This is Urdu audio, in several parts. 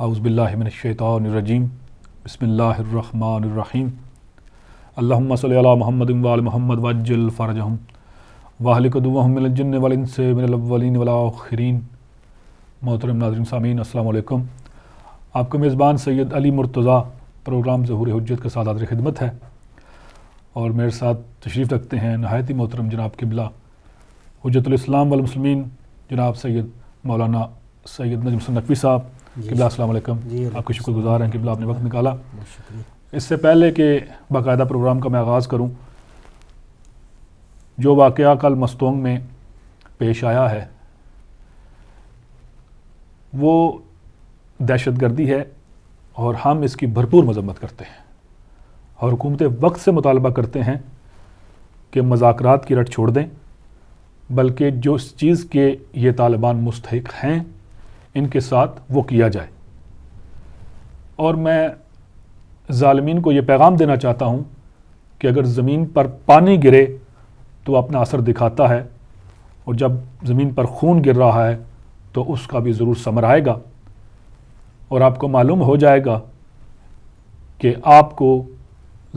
اعوذ باللہ من الشیطان الرجیم بسم اللہ الرحمن الرحیم اللہم صلی علی محمد وآل محمد وعجل فرجہم واہلک عدوہم من الجن والانس من الاولین والآخرین۔ محترم ناظرین سامعین السلام علیکم۔ آپ کا میزبان سید علی مرتضیٰ پروگرام ظہور حجت کے ساتھ حاضر خدمت ہے، اور میرے ساتھ تشریف رکھتے ہیں نہایت ہی محترم جناب قبلہ حجت الاسلام والمسلمین جناب سید مولانا سید نجم حسن نقوی صاحب۔ قبلہ السلام علیکم۔ آپ کے شکر گزار ہیں قبلہ، آپ نے وقت نکالا۔ اس سے پہلے کہ باقاعدہ پروگرام کا میں آغاز کروں، جو واقعہ کل مستونگ میں پیش آیا ہے وہ دہشت گردی ہے، اور ہم اس کی بھرپور مذمت کرتے ہیں، اور حکومت وقت سے مطالبہ کرتے ہیں کہ مذاکرات کی رٹ چھوڑ دیں، بلکہ جو اس چیز کے یہ طالبان مستحق ہیں ان کے ساتھ وہ کیا جائے۔ اور میں ظالمین کو یہ پیغام دینا چاہتا ہوں کہ اگر زمین پر پانی گرے تو اپنا اثر دکھاتا ہے، اور جب زمین پر خون گر رہا ہے تو اس کا بھی ضرور ثمر آئے گا، اور آپ کو معلوم ہو جائے گا کہ آپ کو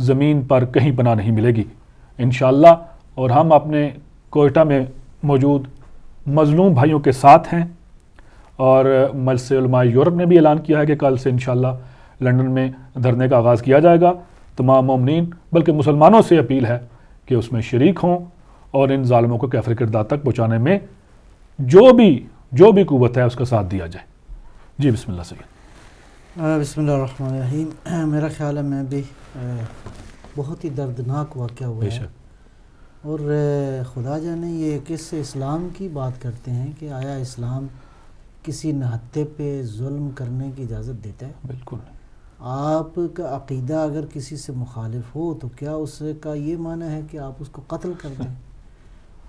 زمین پر کہیں پناہ نہیں ملے گی انشاءاللہ۔ اور ہم اپنے کوئٹہ میں موجود مظلوم بھائیوں کے ساتھ ہیں، اور مجلس علماء یورپ نے بھی اعلان کیا ہے کہ کل سے انشاءاللہ لندن میں دھرنے کا آغاز کیا جائے گا۔ تمام مومنین بلکہ مسلمانوں سے اپیل ہے کہ اس میں شریک ہوں، اور ان ظالموں کو کفر کردار تک پہنچانے میں جو بھی قوت ہے اس کا ساتھ دیا جائے۔ جی بسم اللہ سید۔ بسم اللہ الرحمن الرحیم۔ میرا خیال ہے میں بھی بہت ہی دردناک واقعہ ہوا ہے، اور خدا جانے یہ کس اسلام کی بات کرتے ہیں کہ آیا اسلام کسی نہتے پہ ظلم کرنے کی اجازت دیتا ہے؟ بالکل۔ آپ کا عقیدہ اگر کسی سے مخالف ہو تو کیا اس کا یہ معنی ہے کہ آپ اس کو قتل کر دیں؟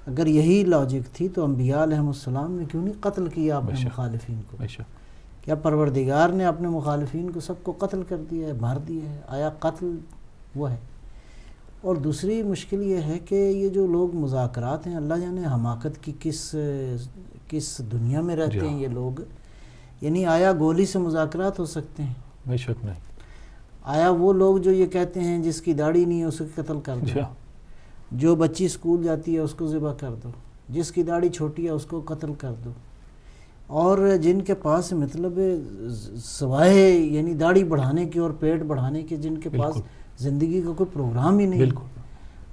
اگر یہی لاجک تھی تو انبیاء علیہم السلام نے کیوں نہیں قتل کیا اپنے مخالفین کو؟ کیا پروردگار نے اپنے مخالفین کو سب کو قتل کر دیا ہے، مار دیا ہے؟ آیا قتل وہ ہے؟ اور دوسری مشکل یہ ہے کہ یہ جو لوگ مذاکرات ہیں، اللہ جانے حماقت کی کس دنیا میں رہتے ہیں یہ لوگ۔ یعنی آیا گولی سے مذاکرات ہو سکتے ہیں؟ بے شک نہیں۔ آیا وہ لوگ جو یہ کہتے ہیں جس کی داڑھی نہیں ہے اسے قتل کر دو، جو بچی اسکول جاتی ہے اس کو ذبح کر دو، جس کی داڑھی چھوٹی ہے اس کو قتل کر دو، اور جن کے پاس مطلب سوائے یعنی داڑھی بڑھانے کی اور پیٹ بڑھانے کے جن کے پاس زندگی کا کوئی پروگرام ہی نہیں،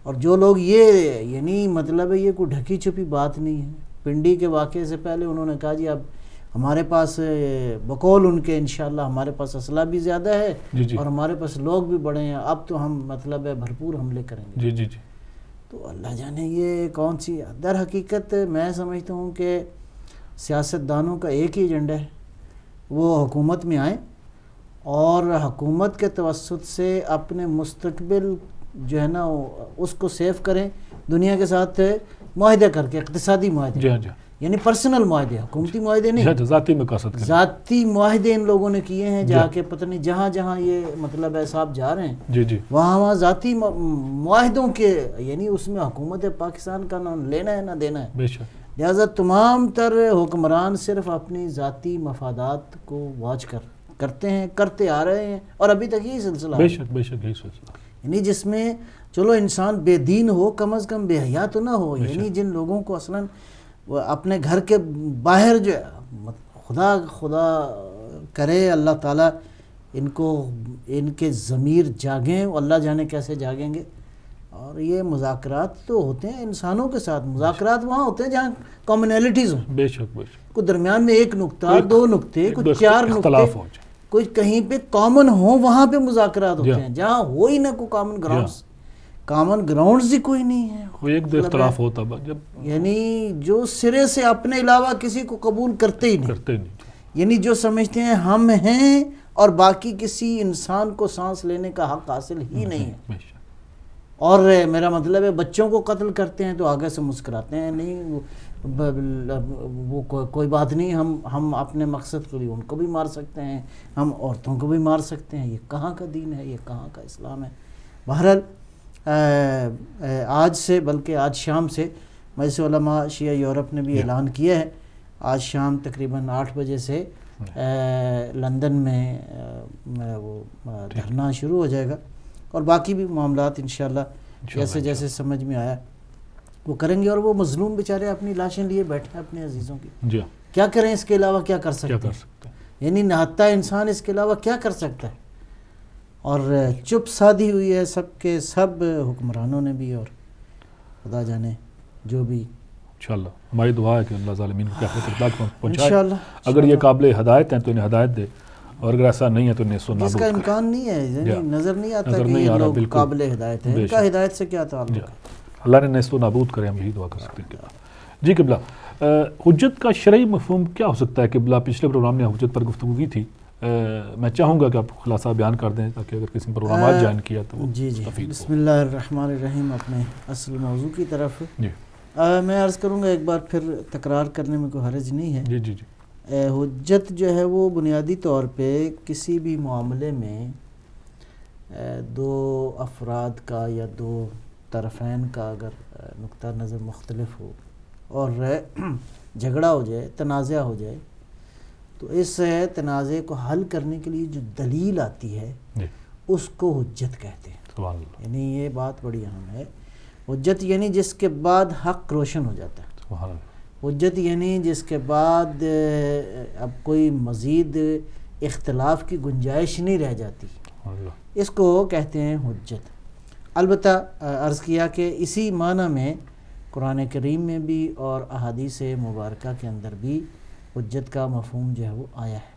اور جو لوگ یہ یعنی مطلب یہ کوئی ڈھکی چھپی بات نہیں ہے۔ پنڈی کے واقعے سے پہلے انہوں نے کہا جی اب ہمارے پاس بقول ان کے انشاءاللہ ہمارے پاس اسلحہ بھی زیادہ ہے اور ہمارے پاس لوگ بھی بڑے ہیں، اب تو ہم مطلب بھرپور حملے کریں گے۔ تو اللہ جانے یہ کون سی، در حقیقت میں سمجھتا ہوں کہ سیاستدانوں کا ایک ہی ایجنڈا ہے، وہ حکومت میں آئیں اور حکومت کے توسط سے اپنے مستقبل جو ہے نا اس کو سیف کریں، دنیا کے ساتھ معاہدے کر کے، اقتصادی معاہدے، یعنی پرسنل معاہدے، حکومتی معاہدے نہیں، ذاتی معاہدے ان لوگوں نے کیے ہیں۔ جا کے پتہ نہیں جہاں جہاں یہ مطلب ہے صاحب جا رہے ہیں وہاں ذاتی معاہدوں کے، یعنی اس میں حکومت پاکستان کا نہ لینا ہے نہ دینا ہے۔ لہذا تمام تر حکمران صرف اپنی ذاتی مفادات کو واچ کرتے ہیں، کرتے آ رہے ہیں، اور ابھی تک یہی سلسلہ ہے۔ یعنی جس میں چلو انسان بے دین ہو، کم از کم بے حیا تو نہ ہو، یعنی جن لوگوں کو اصلاً اپنے گھر کے باہر جو خدا کرے اللہ تعالیٰ ان کے ضمیر جاگیں، اللہ جانے کیسے جاگیں گے۔ اور یہ مذاکرات تو ہوتے ہیں انسانوں کے ساتھ، مذاکرات وہاں ہوتے ہیں جہاں کامنالٹیز ہوں، بے شک کوئی درمیان میں ایک نقطہ، دو نقطے، کوئی چار نقطے، کوئی کہیں پہ کامن ہوں، وہاں پہ مذاکرات ہوتے ہیں۔ جہاں ہو ہی نہ کوئی کامن گراؤنڈز ہی کوئی نہیں ہے، کوئی ایک دو اختلاف ہوتا جب، یعنی جو سرے سے اپنے علاوہ کسی کو قبول کرتے ہی نہیں، یعنی جو سمجھتے ہیں ہم ہیں اور باقی کسی انسان کو سانس لینے کا حق حاصل ہی نہیں ہے۔ اور میرا مطلب ہے بچوں کو قتل کرتے ہیں تو آگے سے مسکراتے ہیں، نہیں وہ کوئی بات نہیں، ہم اپنے مقصد کے لیے ان کو بھی مار سکتے ہیں، ہم عورتوں کو بھی مار سکتے ہیں۔ یہ کہاں کا دین ہے، یہ کہاں کا اسلام ہے؟ بہرحال آج سے، بلکہ آج شام سے مجلس علماء شیعہ یورپ نے بھی اعلان کیا ہے، آج شام تقریباً 8 بجے سے لندن میں وہ دھرنا شروع ہو جائے گا، اور باقی بھی معاملات انشاءاللہ جیسے جیسے سمجھ میں آیا وہ کریں گے. اور وہ مظلوم بیچارے اپنی لاشیں لیے بیٹھے ہیں اپنے عزیزوں کی، کیا کریں اس کے علاوہ کیا کر سکتے ہیں؟ یعنی نہتا انسان اس کے علاوہ کیا کر سکتا ہے؟ اور چپ سادھی ہوئی ہے سب کے سب حکمرانوں نے بھی، اور خدا جانے جو بھی. انشاءاللہ ہماری دعا ہے کہ اللہ ظالمین کو قیامت تک پہنچائے. انشاءاللہ اگر یہ قابل ہدایت ہیں تو انہیں ہدایت دے، اور اگر ایسا نہیں ہے تو انہیں سو نابود جس کا امکان نہیں ہے، یعنی نظر نہیں آتا کہ یہ لوگ قابل ہدایت ہیں، ان کا ہدایت سے کیا تعلق ہے؟ اللہ نے نیست و نابود کرے، ہم یہی دعا کر سکتے ہیں. جی قبلہ، حجت کا شرعی مفہوم کیا ہو سکتا ہے؟ قبلہ پچھلے پروگرام نے حجت پر گفتگو کی تھی، میں چاہوں گا کہ آپ خلاصہ بیان کر دیں تاکہ اگر کسی پروگرامات جوائن کیا تو وہ مستفید ہو. بسم اللہ الرحمن الرحیم. اپنے اصل موضوع کی طرف میں عرض کروں گا، ایک بار پھر تکرار کرنے میں کوئی حرج نہیں ہے. جی جی جی. حجت جو ہے وہ بنیادی طور پہ کسی بھی معاملے میں دو افراد کا یا دو طرفین کا اگر نقطہ نظر مختلف ہو اور جھگڑا ہو جائے، تنازع ہو جائے، تو اس تنازع کو حل کرنے کے لیے جو دلیل آتی ہے اس کو حجت کہتے ہیں. سبحان اللہ. یعنی یہ بات بڑی اہم ہے. حجت یعنی جس کے بعد حق روشن ہو جاتا ہے. سبحان اللہ. حجت یعنی جس کے بعد اب کوئی مزید اختلاف کی گنجائش نہیں رہ جاتی، اس کو کہتے ہیں حجت. البتہ عرض کیا کہ اسی معنی میں قرآن کریم میں بھی اور احادیث مبارکہ کے اندر بھی حجت کا مفہوم جو ہے وہ آیا ہے.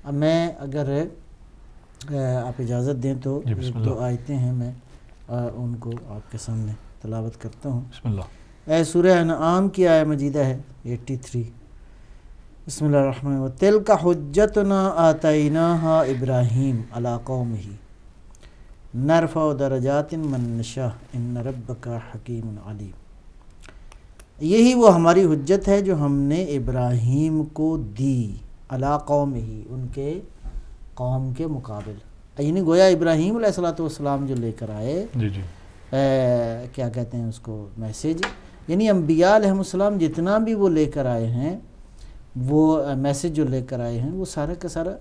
اب میں اگر آپ اجازت دیں تو دو آیتیں ہیں، میں ان کو آپ کے سامنے تلاوت کرتا ہوں. بسم اللہ. سورہ انعام کی آیہ مجیدہ ہے 83. بسم اللہ الرحمن الرحیم. تِلْکَ حُجَّتُنَا آتَيْنَاهَا إِبْرَاهِيمَ عَلَىٰ قَوْمِهِ نَرْفَعُ دَرَجَاتٍ مَّن نَّشَاءُ إِنَّ رَبَّكَ حَكِيمٌ عَلِيمٌ. یہی وہ ہماری حجت ہے جو ہم نے ابراہیم کو دی، عَلَىٰ قَوْمِهِ، ان کے قوم کے مقابل. یعنی گویا ابراہیم علیہ السلام جو لے کر آئے، جی جی، کیا کہتے ہیں اس کو، میسیج، یعنی انبیاء علیہ السلام جتنا بھی وہ لے کر آئے ہیں، وہ میسیج جو لے کر آئے ہیں، وہ سارا کا سارا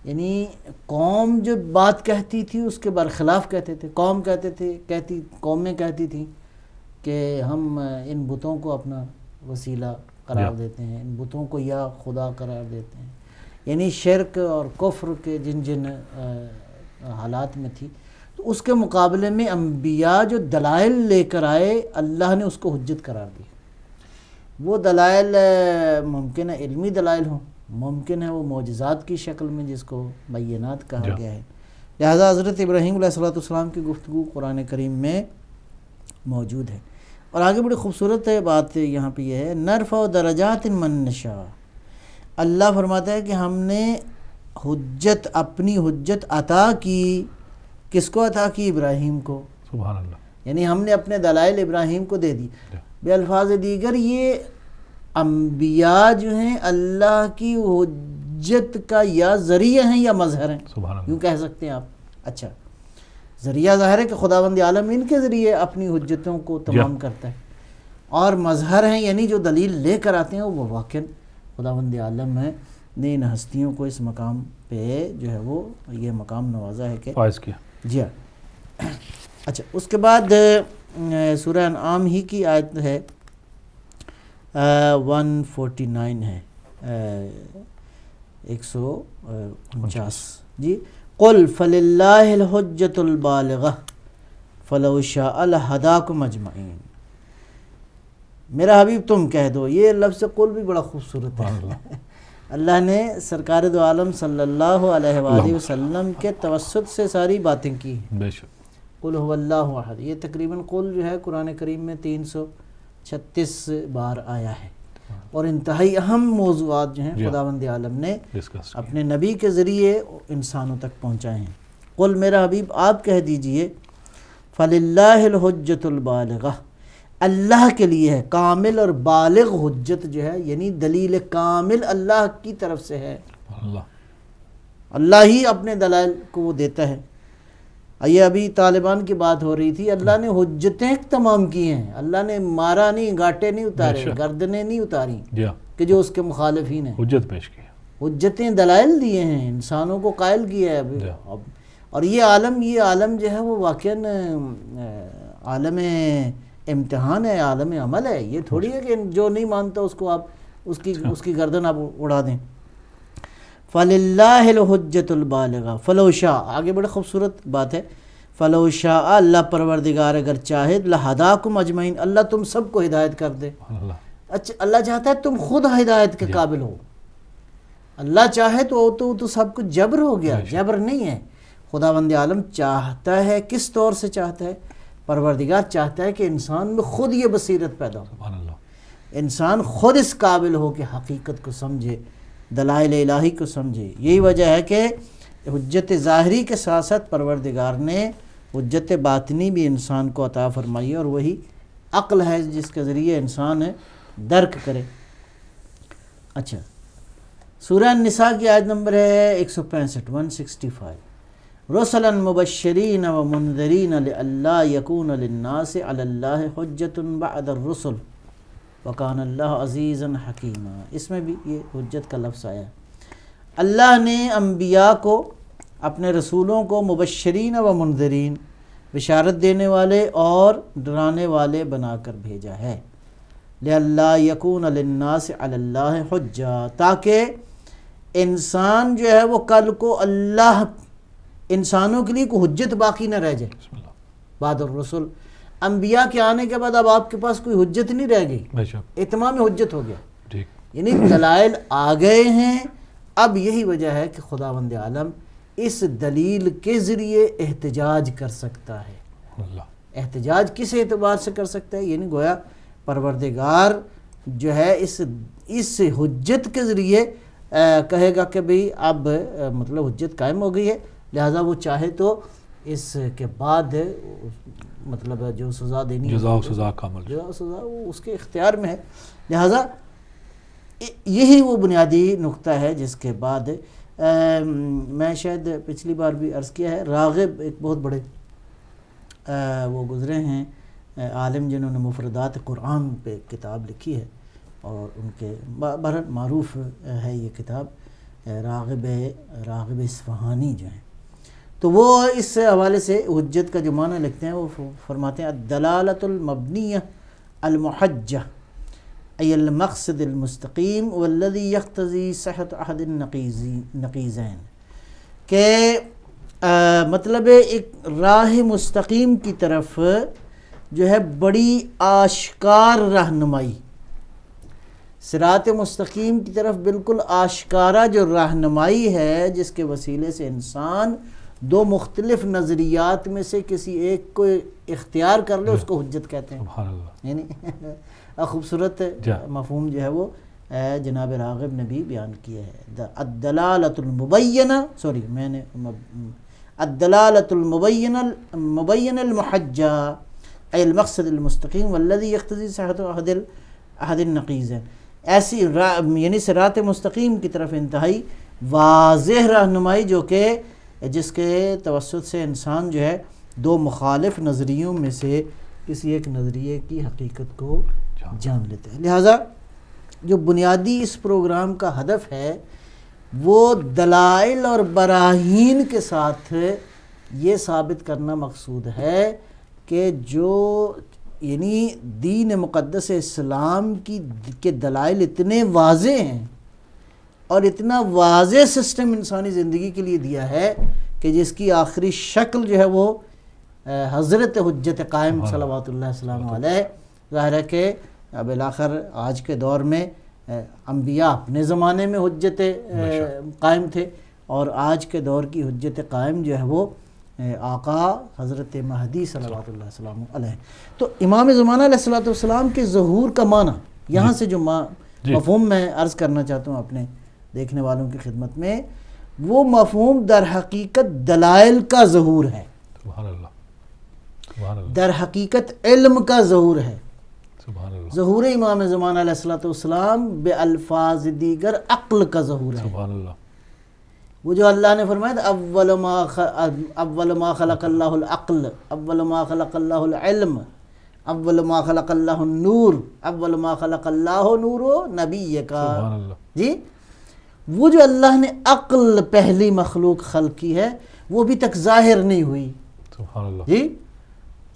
یعنی قوم جو بات کہتی تھی اس کے برخلاف کہتے تھے. قوم قومیں کہتی تھیں کہ ہم ان بتوں کو اپنا وسیلہ قرار دیتے ہیں، ان بتوں کو یا خدا قرار دیتے ہیں. یعنی شرک اور کفر کے جن حالات میں تھی، تو اس کے مقابلے میں انبیاء جو دلائل لے کر آئے، اللہ نے اس کو حجت قرار دی. وہ دلائل ممکن ہے علمی دلائل ہوں، ممکن ہے وہ معجزات کی شکل میں جس کو بینات کہا گیا ہے. لہذا حضرت ابراہیم علیہ السلام کی گفتگو قرآن کریم میں موجود ہے. اور آگے بڑی خوبصورت بات یہاں پہ یہ ہے، نرفع درجات من نشاء. اللہ فرماتا ہے کہ ہم نے حجت، اپنی حجت عطا کی. کس کو عطا کی؟ ابراہیم کو. سبحان اللہ. یعنی ہم نے اپنے دلائل ابراہیم کو دے دی. بے الفاظ دیگر یہ انبیاء جو ہیں اللہ کی حجت کا یا ذریعہ ہیں یا مظہر ہیں، سبحان اللہ، یوں کہہ سکتے ہیں آپ. اچھا، ذریعہ ظاہر ہے کہ خداوند عالم ان کے ذریعے اپنی حجتوں کو تمام کرتا ہے، اور مظہر ہیں یعنی جو دلیل لے کر آتے ہیں وہ واقعاً خداوند عالم ہے نے ان ہستیوں کو اس مقام پہ جو ہے وہ یہ مقام نوازا ہے کہ فائز کیا. جی ہاں. اچھا، اس کے بعد سورہ انعام ہی کی آیت ہے 149 ہے 149. جی، قل فللہ الحجۃ البالغہ فلو شاء لہداکم اجمعین. میرا حبیب تم کہہ دو. یہ لفظ قل بھی بڑا خوبصورت ہے. اللہ نے سرکار دو عالم صلی اللہ علیہ وآلہ وسلم کے توسط سے ساری باتیں کی. بے شک. قل هو اللہ احد، یہ تقریباً قل جو ہے قرآن کریم میں 336 بار آیا ہے، اور انتہائی اہم موضوعات جو ہیں خداوند عالم نے اپنے نبی کے ذریعے انسانوں تک پہنچائے ہیں. قل میرا حبیب آپ کہہ دیجئے، فللہ الحجۃ البالغہ، اللہ کے لیے ہے کامل اور بالغ حجت جو ہے، یعنی دلیل کامل اللہ کی طرف سے ہے. اللہ ہی اپنے دلائل کو وہ دیتا ہے. یہ ابھی طالبان کی بات ہو رہی تھی، اللہ نے حجتیں تمام کی ہیں، اللہ نے مارا نہیں، گاٹے نہیں اتارے، گردنیں نہیں اتاری کہ جو اس کے مخالفین ہیں. حجت پیش کی. حجتیں دلائل دیے ہیں، انسانوں کو قائل کیا ہے. اور یہ عالم جو ہے وہ واقعاً عالم امتحان ہے، عالم عمل ہے. یہ تھوڑی ہے کہ جو نہیں مانتا اس کو آپ اس کی گردن آپ اڑا دیں. فَلِلَّهِ الْحُجَّةُ الْبَالِغَةُ فَلَوْ شَاءَ، آگے بڑے خوبصورت بات ہے. فَلَوْ شَاءَ، اللہ پروردگار اگر چاہے، لَهَدَاكُمْ أَجْمَعِينَ، اللہ تم سب کو ہدایت کر دے. اچھا اللہ چاہتا ہے تم خود ہدایت کے قابل ہو. اللہ چاہے تو سب کچھ جبر ہو گیا، جبر نہیں ہے. خداوند عالم چاہتا ہے، کس طور سے چاہتا ہے؟ پروردگار چاہتا ہے کہ انسان میں خود یہ بصیرت پیدا ہو، انسان خود اس قابل ہو کہ حقیقت کو سمجھے، دلائل الہی کو سمجھے. یہی وجہ ہے کہ حجت ظاہری کے ساتھ ساتھ پروردگار نے حجت باطنی بھی انسان کو عطا فرمائی ہے، اور وہی عقل ہے جس کے ذریعے انسان درک کرے. اچھا، سورہ النساء کی آیت نمبر ہے 165 165. رسلا مبشرین و منذرین لئلا یکون للناس علی اللہ حجت بعد الرسل وکان اللہ عزیزا حکیما. اس میں بھی یہ حجت کا لفظ آیا. اللہ نے انبیاء کو، اپنے رسولوں کو مبشرین و منذرین، بشارت دینے والے اور ڈرانے والے بنا کر بھیجا ہے. لئلا یکون للناس علی اللہ حجہ، تاکہ انسان جو ہے وہ کل کو اللہ، انسانوں کے لیے کوئی حجت باقی نہ رہ جائے. بعد الرسل، انبیاء کے آنے کے بعد اب آپ کے پاس کوئی حجت نہیں رہ گئی، اتمام حجت ہو گیا. یعنی دلائل آ گئے ہیں. اب یہی وجہ ہے کہ خداوند عالم اس دلیل کے ذریعے احتجاج کر سکتا ہے. احتجاج کس اعتبار سے کر سکتا ہے؟ یعنی گویا پروردگار جو ہے اس حجت کے ذریعے کہے گا کہ بھئی اب مطلب حجت قائم ہو گئی ہے، لہذا وہ چاہے تو اس کے بعد مطلب جو سزا دینی ہے، جزا و سزا کا عمل، جزا و سزا وہ اس کے اختیار میں ہے. لہذا یہی وہ بنیادی نقطہ ہے جس کے بعد میں شاید پچھلی بار بھی عرض کیا ہے، راغب ایک بہت بڑے وہ گزرے ہیں عالم، جنہوں نے مفردات قرآن پہ کتاب لکھی ہے، اور ان کے بہرحال معروف ہے یہ کتاب، راغب اصفہانی جو ہیں. تو وہ اس حوالے سے حجت کا جو معنی لکھتے ہیں وہ فرماتے ہیں الدلالۃ المبنیہ المحجہ ای المقصد المستقیم والذی یقتضی صحت احد النقیزین، کہ مطلب ایک راہ مستقیم کی طرف جو ہے بڑی آشکار رہنمائی، صراط مستقیم کی طرف بالکل آشکارا جو رہنمائی ہے، جس کے وسیلے سے انسان دو مختلف نظریات میں سے کسی ایک کو اختیار کر لے، اس کو حجت کہتے ہیں. سبحان اللہ. یعنی خوبصورت مفہوم جو ہے وہ جناب راغب نے بھی بیان کیا ہے. الدلالۃ المبینہ، میں نے الدلالۃ المبینہ المحجہ ای المقصد المستقیم والذی یقتضی صحت احد النقیزین. ایسی یعنی صراط مستقیم کی طرف انتہائی واضح رہنمائی، جو کہ جس کے توسط سے انسان جو ہے دو مخالف نظریوں میں سے کسی ایک نظریے کی حقیقت کو جان لیتے ہیں. لہٰذا جو بنیادی اس پروگرام کا ہدف ہے وہ دلائل اور براہین کے ساتھ یہ ثابت کرنا مقصود ہے کہ جو یعنی دین مقدس اسلام کے دلائل اتنے واضح ہیں اور اتنا واضح سسٹم انسانی زندگی کے لیے دیا ہے کہ جس کی آخری شکل جو ہے وہ حضرت حجت قائم صلوات اللہ السلام علیہ. ظاہر ہے کہ بالآخر آج کے دور میں انبیاء اپنے زمانے میں حجت قائم تھے، اور آج کے دور کی حجت قائم جو ہے وہ آقا حضرت مہدی صلوات اللہ السلام علیہ. تو امام زمانہ علیہ الصلوۃ والسلام کے ظہور کا معنی یہاں سے جو مفہوم میں عرض کرنا چاہتا ہوں اپنے دیکھنے والوں کی خدمت میں، وہ مفہوم در حقیقت دلائل کا ظہور ہے. سبحان اللہ. سبحان اللہ. در حقیقت علم کا ظہور ہے. سبحان اللہ. ظہور امام زمانہ علیہ الصلوۃ والسلام بے الفاظ دیگر عقل کا ظہور ہے. سبحان اللہ. وہ جو اللہ نے فرمایا اول ما خلق اللہ العقل، اول ما خلق اللہ العلم، اول ما خلق اللہ النور، اول ما خلق اللہ نور نبی کا. سبحان اللہ. جی وہ جو اللہ نے عقل پہلی مخلوق خلق کی ہے وہ ابھی تک ظاہر نہیں ہوئی. سبحان اللہ. جی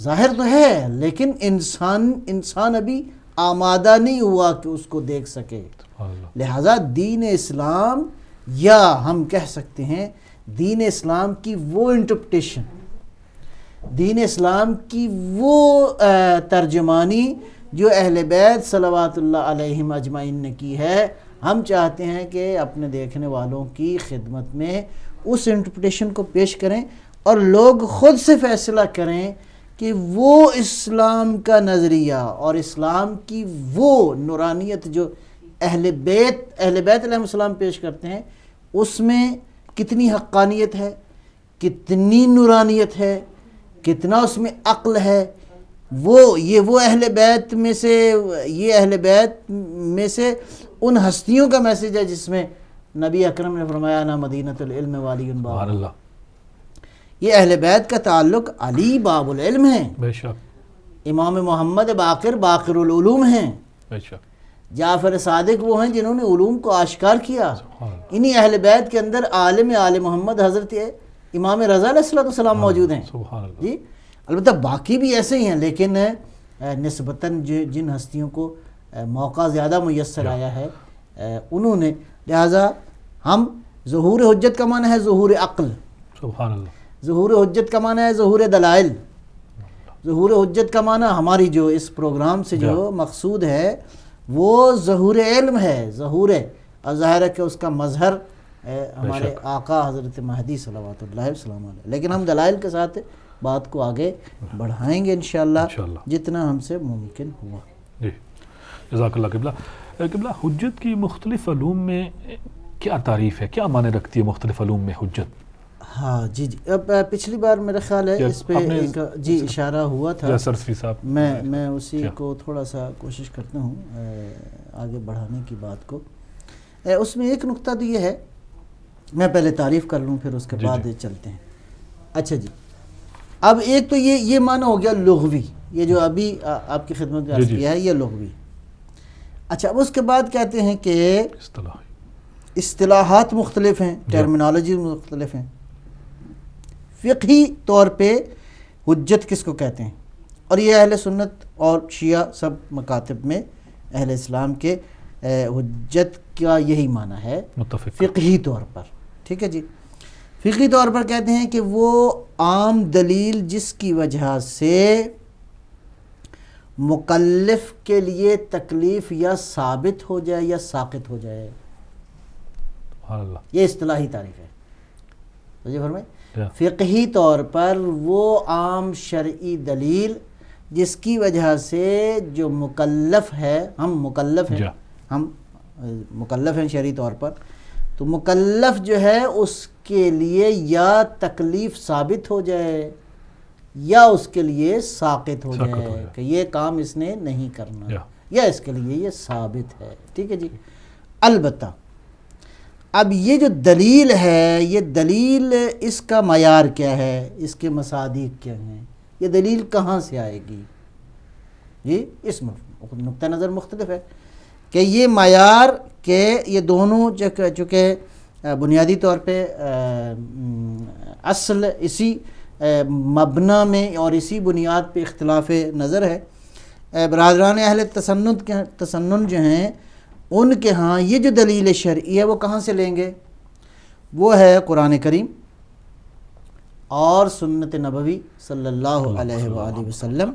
ظاہر تو ہے لیکن انسان ابھی آمادہ نہیں ہوا کہ اس کو دیکھ سکے. سبحان اللہ. لہذا دین اسلام، یا ہم کہہ سکتے ہیں دین اسلام کی وہ انٹرپریٹیشن، دین اسلام کی وہ ترجمانی جو اہل بیت صلوات اللہ علیہم اجمعین نے کی ہے، ہم چاہتے ہیں کہ اپنے دیکھنے والوں کی خدمت میں اس انٹرپریٹیشن کو پیش کریں اور لوگ خود سے فیصلہ کریں کہ وہ اسلام کا نظریہ اور اسلام کی وہ نورانیت جو اہل بیت علیہ السلام پیش کرتے ہیں اس میں کتنی حقانیت ہے، کتنی نورانیت ہے، کتنا اس میں عقل ہے. وہ اہل بیت میں سے، یہ اہل بیت میں سے ان ہستیوں کا میسج ہے جس میں نبی اکرم نے فرمایا نا مدینۃ العلم والی باب. سبحان اللہ. یہ اہل بیت کا تعلق علی باب العلم ہے، بے شک. امام محمد باقر العلوم ہیں، بے شک. جعفر صادق وہ ہیں جنہوں نے علوم کو آشکار کیا. سبحان اللہ. انہی اہل بیت کے اندر عالم آل محمد حضرت امام رضا علیہ السلام موجود ہیں. سبحان اللہ. جی البتہ باقی بھی ایسے ہی ہیں لیکن نسبتاً جن ہستیوں کو موقع زیادہ میسر آیا ہے انہوں نے، لہٰذا ہم ظہور حجت کا معنی ہے ظہور عقل، سبحان اللہ. ظہور حجت کا معنی ہے ظہور دلائل. ظہور حجت کا معنی ہماری جو اس پروگرام سے جو مقصود ہے وہ ظہور علم ہے، ظہور ہے، اور ظاہر ہے کہ اس کا مظہر ہمارے آقا حضرت مہدی صلوات اللہ وسلم علیہ. لیکن ہم دلائل کے ساتھ بات کو آگے بڑھائیں گے انشاءاللہ جتنا ہم سے ممکن ہوا. جی جزاک اللہ. قبلہ حجت کی مختلف علوم میں کیا تعریف ہے، کیا معنی رکھتی ہے مختلف علوم میں حجت؟ ہاں جی اب پچھلی بار میرا خیال ہے اس پہ ایک اشارہ ہوا تھا، سرسفی صاحب. میں اسی کو تھوڑا سا کوشش کرتا ہوں آگے بڑھانے کی بات کو. اس میں ایک نقطہ تو یہ ہے، میں پہلے تعریف کر لوں پھر اس کے بعد چلتے ہیں. اچھا جی، اب ایک تو یہ معنی ہو گیا لغوی، یہ جو ابھی آپ کی خدمت میں عرض کیا ہے یہ لغوی. اچھا اب اس کے بعد کہتے ہیں کہ اصطلاحات مختلف ہیں، ٹرمینالوجی مختلف ہیں. فقہی طور پہ حجت کس کو کہتے ہیں؟ اور یہ اہل سنت اور شیعہ سب مکاتب میں اہل اسلام کے حجت کا یہی معنی ہے فقہی طور پر. ٹھیک ہے جی، فقہی طور پر کہتے ہیں کہ وہ عام دلیل جس کی وجہ سے مکلف کے لیے تکلیف یا ثابت ہو جائے یا ساقط ہو جائے. یہ اصطلاحی تعریف ہے. تو جی فرمائیں فقہی طور پر وہ عام شرعی دلیل جس کی وجہ سے جو مکلف ہے، ہم مکلف ہیں، ہم مکلف ہیں شرعی طور پر، تو مکلف جو ہے اس کے لیے یا تکلیف ثابت ہو جائے یا اس کے لیے ساقط ہو جائے کہ یہ کام اس نے نہیں کرنا یا اس کے لیے یہ ثابت ہے. ٹھیک ہے جی. البتہ اب یہ جو دلیل ہے، یہ دلیل اس کا معیار کیا ہے، اس کے مصادیق کیا ہیں، یہ دلیل کہاں سے آئے گی؟ جی اس نقطہ نظر مختلف ہے کہ یہ معیار کہ یہ دونوں چونکہ بنیادی طور پہ اصل اسی مبنا میں اور اسی بنیاد پہ اختلاف نظر ہے. برادران اہل تسنن جو ہیں ان کے ہاں یہ جو دلیل شرعی ہے وہ کہاں سے لیں گے؟ وہ ہے قرآن کریم اور سنت نبوی صلی اللہ علیہ وآلہ وسلم،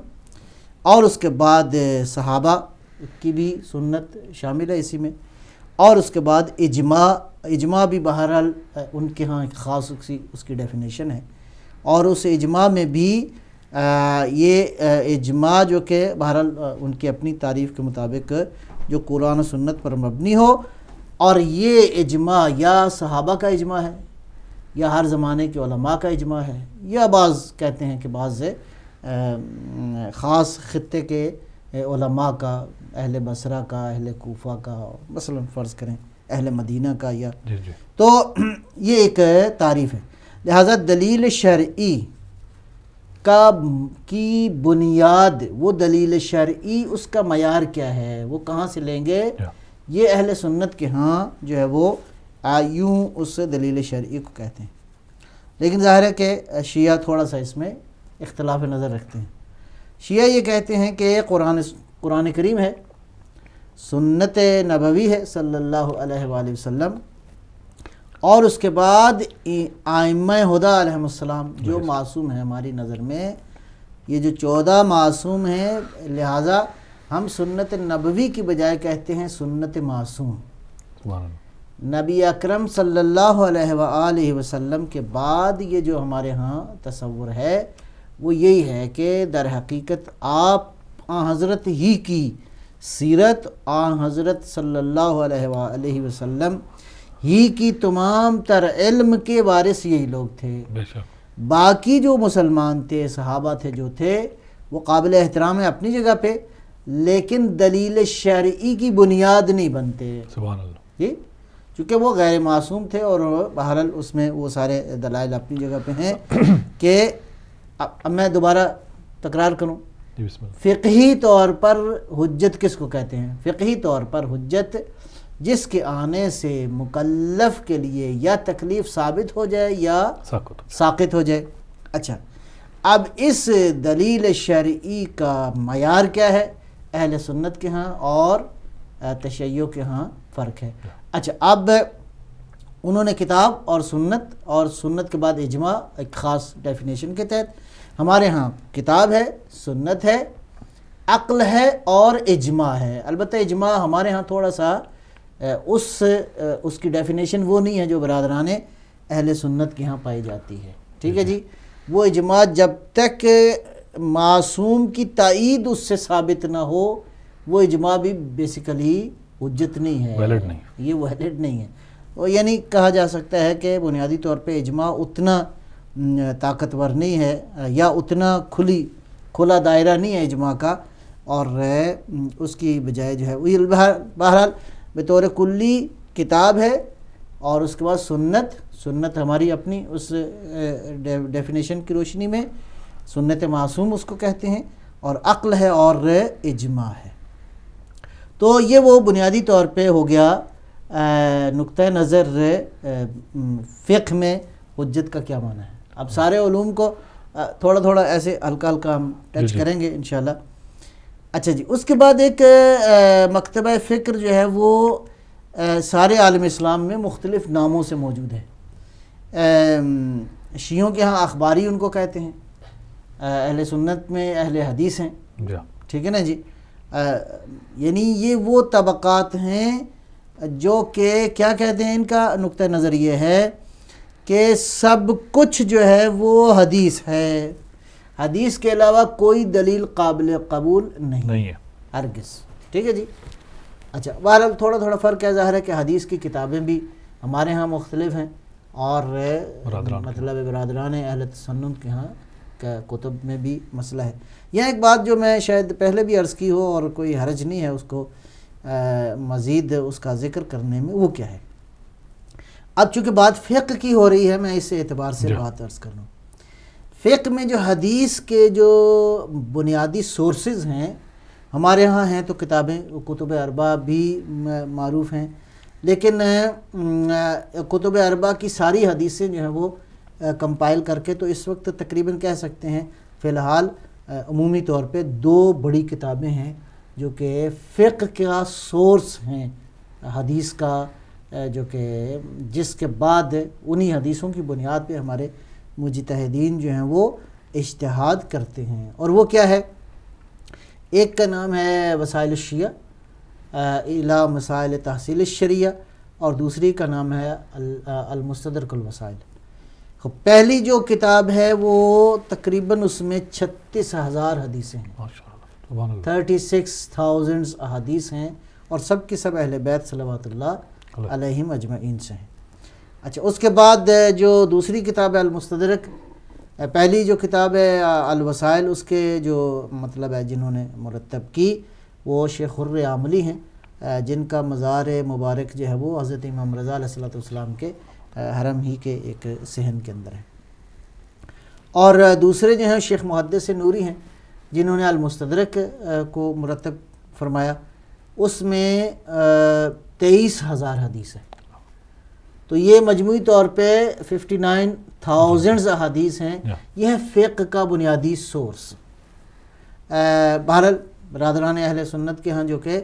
اور اس کے بعد صحابہ کی بھی سنت شامل ہے اسی میں، اور اس کے بعد اجماع بھی بہرحال ان کے ہاں ایک خاص اس کی ڈیفینیشن ہے. اور اس اجماع میں بھی یہ اجماع جو کہ بہرحال ان کی اپنی تعریف کے مطابق جو قرآن و سنت پر مبنی ہو، اور یہ اجماع یا صحابہ کا اجماع ہے یا ہر زمانے کے علماء کا اجماع ہے، یا بعض کہتے ہیں کہ بعض خاص خطے کے علماء کا، اہل بصرہ کا، اہل کوفہ کا، مثلا فرض کریں اہل مدینہ کا، یا تو یہ ایک تعریف ہے. لہذا دلیل شرعی کی بنیاد، وہ دلیل شرعی اس کا معیار کیا ہے، وہ کہاں سے لیں گے؟ یہ اہل سنت کے ہاں جو ہے وہ یوں اس دلیل شرعی کو کہتے ہیں. لیکن ظاہر ہے کہ شیعہ تھوڑا سا اس میں اختلاف نظر رکھتے ہیں. شیعہ یہ کہتے ہیں کہ قرآن کریم ہے، سنت نبوی ہے صلی اللہ علیہ وآلہ وسلم، اور اس کے بعد ائمہ ہدیٰ علیہ السلام جو معصوم ہیں ہماری نظر میں، یہ جو 14 معصوم ہیں، لہٰذا ہم سنت نبوی کی بجائے کہتے ہیں سنت معصوم. نبی اکرم صلی اللہ علیہ وآلہ وسلم کے بعد یہ جو ہمارے ہاں تصور ہے وہ یہی ہے کہ در حقیقت آپ آن حضرت ہی کی سیرت، آن حضرت صلی اللہ علیہ وآلہ وسلم ہی کی تمام تر علم کے وارث یہی لوگ تھے. باقی جو مسلمان تھے، صحابہ تھے جو تھے، وہ قابل احترام ہے اپنی جگہ پہ، لیکن دلیل شرعی کی بنیاد نہیں بنتے. سبحان اللہ. جی، چونکہ وہ غیر معصوم تھے، اور بہرحال اس میں وہ سارے دلائل اپنی جگہ پہ ہیں. کہ اب میں دوبارہ تکرار کروں، فقہی طور پر حجت کس کو کہتے ہیں؟ فقہی طور پر حجت جس کے آنے سے مکلف کے لیے یا تکلیف ثابت ہو جائے یا ساقط ہو جائے. اچھا، اب اس دلیل شرعی کا معیار کیا ہے؟ اہل سنت کے ہاں اور تشیع کے ہاں فرق ہے. اچھا، اب انہوں نے کتاب اور سنت کے بعد اجماع ایک خاص ڈیفینیشن کے تحت، ہمارے ہاں کتاب ہے، سنت ہے، عقل ہے اور اجماع ہے. البتہ اجماع ہمارے ہاں تھوڑا سا اس کی ڈیفینیشن وہ نہیں ہے جو برادران اہل سنت کے ہاں پائی جاتی ہے. ٹھیک ہے جی، وہ اجماع جب تک معصوم کی تائید اس سے ثابت نہ ہو، وہ اجماع بھی بیسیکلی حجت نہیں ہے، ویلڈ نہیں، یہ ویلڈ نہیں ہے. یعنی کہا جا سکتا ہے کہ بنیادی طور پہ اجماع اتنا طاقتور نہیں ہے، یا اتنا کھلا دائرہ نہیں ہے اجماع کا، اور اس کی بجائے جو ہے وہ بہرحال بطور کلی کتاب ہے، اور اس کے بعد سنت ہماری اپنی اس ڈیفینیشن کی روشنی میں سنت معصوم اس کو کہتے ہیں، اور عقل ہے اور اجماع ہے. تو یہ وہ بنیادی طور پہ ہو گیا نقطہ نظر فقہ میں حجت کا کیا معنی ہے. اب سارے علوم کو تھوڑا تھوڑا ایسے ہلکا ہلکا ہم ٹچ کریں گے انشاءاللہ. اچھا جی، اس کے بعد ایک مکتبہ فکر جو ہے وہ سارے عالم اسلام میں مختلف ناموں سے موجود ہے. شیعوں کے ہاں اخباری ان کو کہتے ہیں، اہل سنت میں اہل حدیث ہیں. ٹھیک ہے نا جی. یعنی یہ وہ طبقات ہیں جو کہ کیا کہتے ہیں، ان کا نقطہ نظر یہ ہے کہ سب کچھ جو ہے وہ حدیث ہے، حدیث کے علاوہ کوئی دلیل قابل قبول نہیں ہے ہرگز. ٹھیک ہے جی. اچھا، بہرحال تھوڑا تھوڑا فرق ہے. ظاہر ہے کہ حدیث کی کتابیں بھی ہمارے ہاں مختلف ہیں، اور مطلب برادران اہل تسنن کے ہاں کتب میں بھی مسئلہ ہے. یہ ایک بات جو میں شاید پہلے بھی عرض کی ہو اور کوئی حرج نہیں ہے اس کو مزید اس کا ذکر کرنے میں، وہ کیا ہے؟ اب چونکہ بات فقہ کی ہو رہی ہے، میں اس اعتبار سے بات عرض کر لوں. فقہ میں جو حدیث کے جو بنیادی سورسز ہیں ہمارے ہاں ہیں، تو کتابیں کتب اربعہ بھی معروف ہیں، لیکن کتب اربعہ کی ساری حدیثیں جو ہیں وہ کمپائل کر کے تو اس وقت تقریباً کہہ سکتے ہیں فی الحال عمومی طور پہ 2 بڑی کتابیں ہیں جو کہ فقہ کا سورس ہیں حدیث کا، جو کہ جس کے بعد انہی حدیثوں کی بنیاد پہ ہمارے مجتہدین جو ہیں وہ اجتہاد کرتے ہیں. اور وہ کیا ہے؟ ایک کا نام ہے وسائل الشیعہ الی مسائل تحصیل الشریعہ، اور دوسری کا نام ہے المستدرک الوسائل. پہلی جو کتاب ہے وہ تقریباً اس میں 36,000 حدیثیں ہیں، 36,000 احادیث ہیں، اور سب کی سب اہل بیت صلوات اللہ علیہم اجمعین سے ہیں. اچھا، اس کے بعد جو دوسری کتاب ہے المستدرک، پہلی جو کتاب ہے الوسائل، اس کے جو مطلب ہے جنہوں نے مرتب کی وہ شیخ حر عاملی ہیں، جن کا مزار مبارک جو ہے وہ حضرت امام رضا علیہ السلام کے حرم ہی کے ایک صحن کے اندر ہے. اور دوسرے جو ہیں شیخ محدث نوری ہیں، جنہوں نے المستدرک کو مرتب فرمایا. اس میں 23,000 حدیث ہے. تو یہ مجموعی طور پہ 59,000 احادیث ہیں. یہ ہے فقہ کا بنیادی سورس. بہرحال برادران اہل سنت کے ہاں جو کہ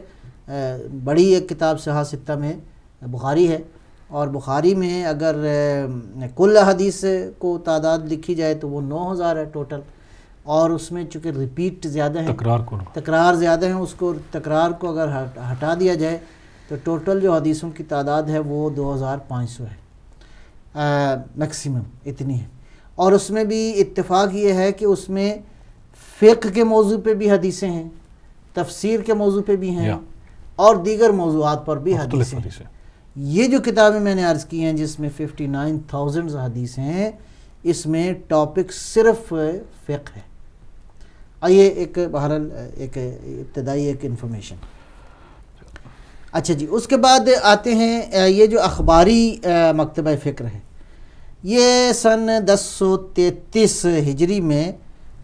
بڑی ایک کتاب صحاح ستہ میں بخاری ہے، اور بخاری میں اگر کل حدیث کو تعداد لکھی جائے تو وہ 9,000 ہے ٹوٹل، اور اس میں چونکہ ریپیٹ زیادہ ہیں، تکرار زیادہ ہیں، اس کو تکرار کو اگر ہٹا دیا جائے تو ٹوٹل جو حدیثوں کی تعداد ہے وہ 2,500 ہے میکسیمم، اتنی ہے. اور اس میں بھی اتفاق یہ ہے کہ اس میں فقہ کے موضوع پہ بھی حدیثیں ہیں، تفسیر کے موضوع پہ بھی ہیں، اور دیگر موضوعات پر بھی حدیثیں ہیں. یہ جو کتابیں میں نے عرض کی ہیں جس میں 59,000 حدیث ہیں، اس میں ٹاپک صرف فقہ ہے. آئیے ایک بہرحال ایک ابتدائی ایک انفارمیشن. اچھا جی، اس کے بعد آتے ہیں یہ جو اخباری مکتبہ فکر ہے، یہ سن 1033 ہجری میں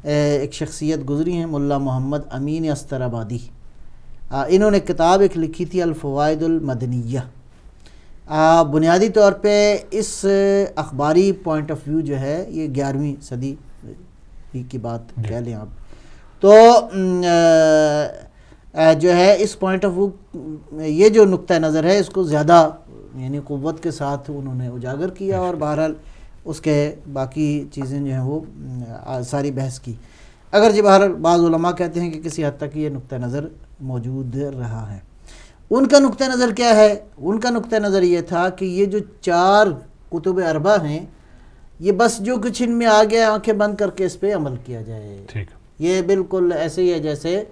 ایک شخصیت گزری ہیں، ملا محمد امین استرابادی. انہوں نے کتاب ایک لکھی تھی الفوائد المدنیہ. بنیادی طور پہ اس اخباری پوائنٹ آف ویو جو ہے یہ 11ویں صدی ہی کی بات کہہ لیں آپ. تو جو ہے اس پوائنٹ آف ویو یہ جو نقطہ نظر ہے اس کو زیادہ یعنی قوت کے ساتھ انہوں نے اجاگر کیا، اور بہرحال اس کے باقی چیزیں جو ہیں وہ ساری بحث کی. اگرچہ بہرحال بعض علماء کہتے ہیں کہ کسی حد تک یہ نقطہ نظر موجود رہا ہے. ان کا نقطہ نظر کیا ہے؟ ان کا نقطہ نظر یہ تھا کہ یہ جو 4 کتب اربع ہیں، یہ بس جو کچھ ان میں آ گیا آنکھیں بند کر کے اس پہ عمل کیا جائے. یہ بالکل ایسے ہی ہے جیسے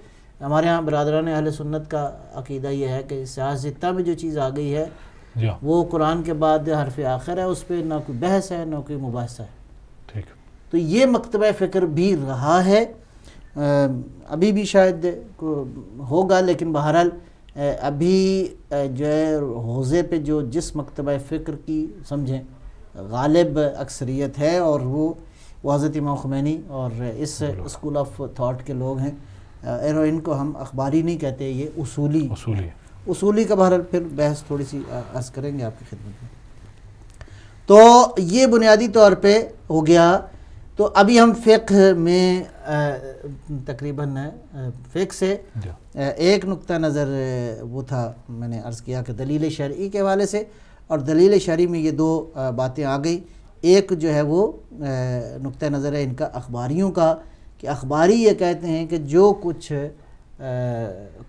ہمارے ہاں برادران اہل سنت کا عقیدہ یہ ہے کہ سیاستہ میں جو چیز آ گئی ہے وہ قرآن کے بعد حرف آخر ہے، اس پہ نہ کوئی بحث ہے نہ کوئی مباحثہ ہے. تو یہ مکتبہ فکر بھی رہا ہے، ابھی بھی شاید ہوگا، لیکن بہرحال ابھی جو ہے حوزے پہ جو جس مکتبہ فکر کی سمجھیں غالب اکثریت ہے، اور وہ حضرت امام خمینی اور اس اسکول آف تھاٹ کے لوگ ہیں. ان کو ہم اخباری نہیں کہتے، یہ اصولی کا بہرحال پھر بحث تھوڑی سی عرض کریں گے آپ کی خدمت میں. تو یہ بنیادی طور پہ ہو گیا. تو ابھی ہم فقہ میں تقریباً فقہ سے ایک نقطہ نظر وہ تھا، میں نے عرض کیا کہ دلیل شرعی کے حوالے سے، اور دلیل شرعی میں یہ 2 باتیں آ گئی. ایک جو ہے وہ نقطہ نظر ہے ان کا اخباریوں کا، کہ اخباری یہ کہتے ہیں کہ جو کچھ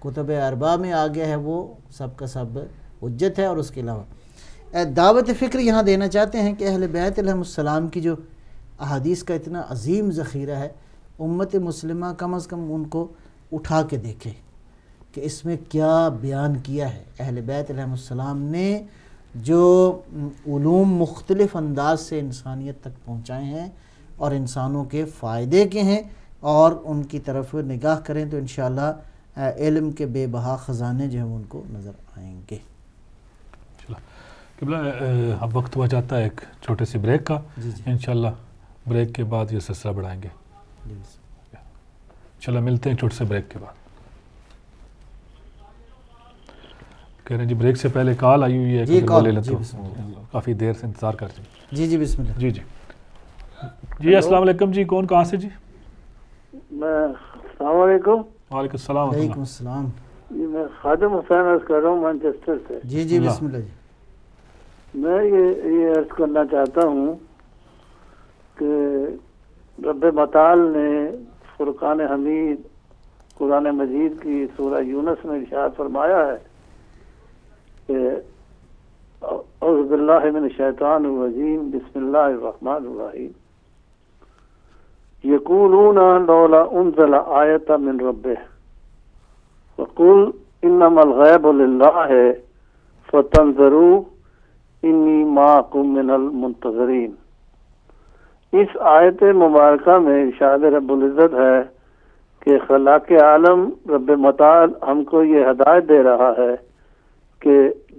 کتب اربع میں آ گیا ہے وہ سب کا سب حجت ہے. اور اس کے علاوہ دعوت فکر یہاں دینا چاہتے ہیں کہ اہل بیت علیہم السلام کی جو احادیث کا اتنا عظیم ذخیرہ ہے، امت مسلمہ کم از کم ان کو اٹھا کے دیکھے کہ اس میں کیا بیان کیا ہے. اہل بیت علیہم السلام نے جو علوم مختلف انداز سے انسانیت تک پہنچائے ہیں اور انسانوں کے فائدے کے ہیں، اور ان کی طرف نگاہ کریں تو انشاءاللہ علم کے بے بہا خزانے جو ہیں ان کو نظر آئیں گے. قبلہ اب وقت ہوا جاتا ہے ایک چھوٹے سے بریک کا. انشاءاللہ بریک کے بعد یہ سلسلہ بڑھائیں گے. چلو ملتے ہیں چھوٹے سے بریک کے بعد. کہہ رہے ہیں جی بریک سے پہلے کال آئی ہوئی ہے، کافی دیر سے انتظار کر رہے ہیں. جی بسم اللہ. جی السلام علیکم. جی کون کہاں سے؟ جی السلام علیکم. وعلیکم السلام. وعلیکم السلام. جی میں خادم حسین عرض کر رہا ہوں مانچسٹر سے. جی بسم اللہ. جی میں یہ عرض کرنا چاہتا ہوں کہ رب متعال نے فرقان حمید قرآن مجید کی سورہ یونس میں ارشاد فرمایا ہے کہ اعوذ باللہ من الشیطان الرجیم بسم اللہ الرحمن الرحیم یقولون لولا انزل آیۃ من ربہ وقل انما الغیب للہ فتنظروا انی معکم من المنتظرین. اس آیت مبارکہ میں ارشاد رب العزت ہے کہ خلاق عالم رب متعال ہم کو یہ ہدایت دے رہا ہے کہ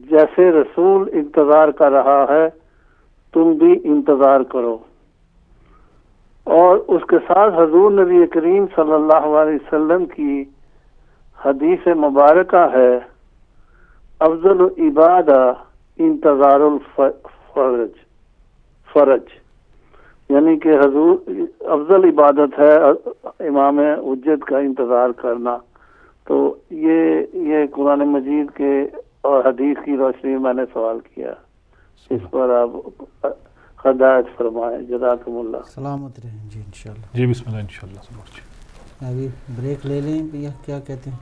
جیسے رسول انتظار کر رہا ہے تم بھی انتظار کرو. اور اس کے ساتھ حضور نبی کریم صلی اللہ علیہ وسلم کی حدیث مبارکہ ہے افضل العبادہ انتظار فرج یعنی کہ حضور افضل عبادت ہے امام حجت کا انتظار کرنا. تو یہ قرآن مجید کے اور حدیث کی روشنی میں نے سوال کیا, اس پر آپ ہدایت فرمائیں. جزاکم اللہ. سلامت رہیں جی انشاءاللہ. جی بسم اللہ انشاءاللہ. ابھی بریک لے لیں بھیا, کیا کہتے ہیں؟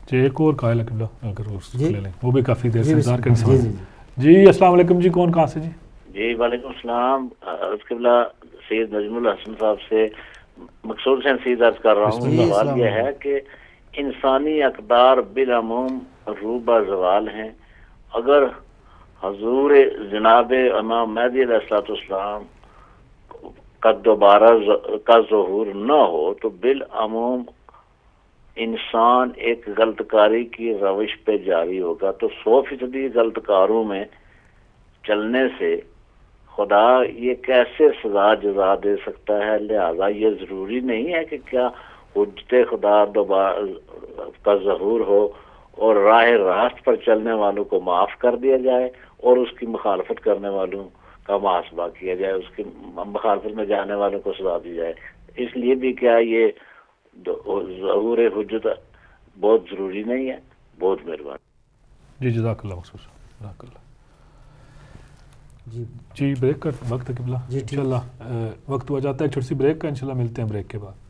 جی ایک اور قائل قبلہ اگر جی لے لیں, وہ بھی کافی دیر سے جی انتظار بسم کرنے اللہ. سے. جی جی جی السلام علیکم جی, کون کہاں سے جی؟ جی وعلیکم السلام. عرض قبلہ سید نجم الحسن صاحب سے مقصود سے نصیحت عرض کر رہا ہوں. جی، سوال السلام یہ ہے کہ انسانی اقدار بالعموم روبہ زوال ہیں. اگر حضور جناب امام مہدی علیہ السلام کا دوبارہ کا ظہور نہ ہو تو بالعموم انسان ایک غلط کاری کی روش پہ جاری ہوگا. تو 100% غلط کاروں میں چلنے سے خدا یہ کیسے سزا جزا دے سکتا ہے؟ لہذا یہ ضروری نہیں ہے کہ کیا حجت خدا دوبارہ کا ظہور ہو اور راہ راست پر چلنے والوں کو معاف کر دیا جائے اور اس کی مخالفت کرنے والوں کا محاسبہ کیا جائے, اس کی مخالفت میں جانے والوں کو سزا دی جائے. اس لیے بھی کیا یہ ظہور حجت بہت ضروری نہیں ہے؟ بہت مہربانی. جی جزاک اللہ خیر. جزاک اللہ. جی جی بریک کا وقت ہے قبلہ. جی ٹھیک. انشاءاللہ وقت ہو جاتا ہے, ایک چھوٹی سی بریک کا, انشاءاللہ ملتے ہیں بریک کے بعد.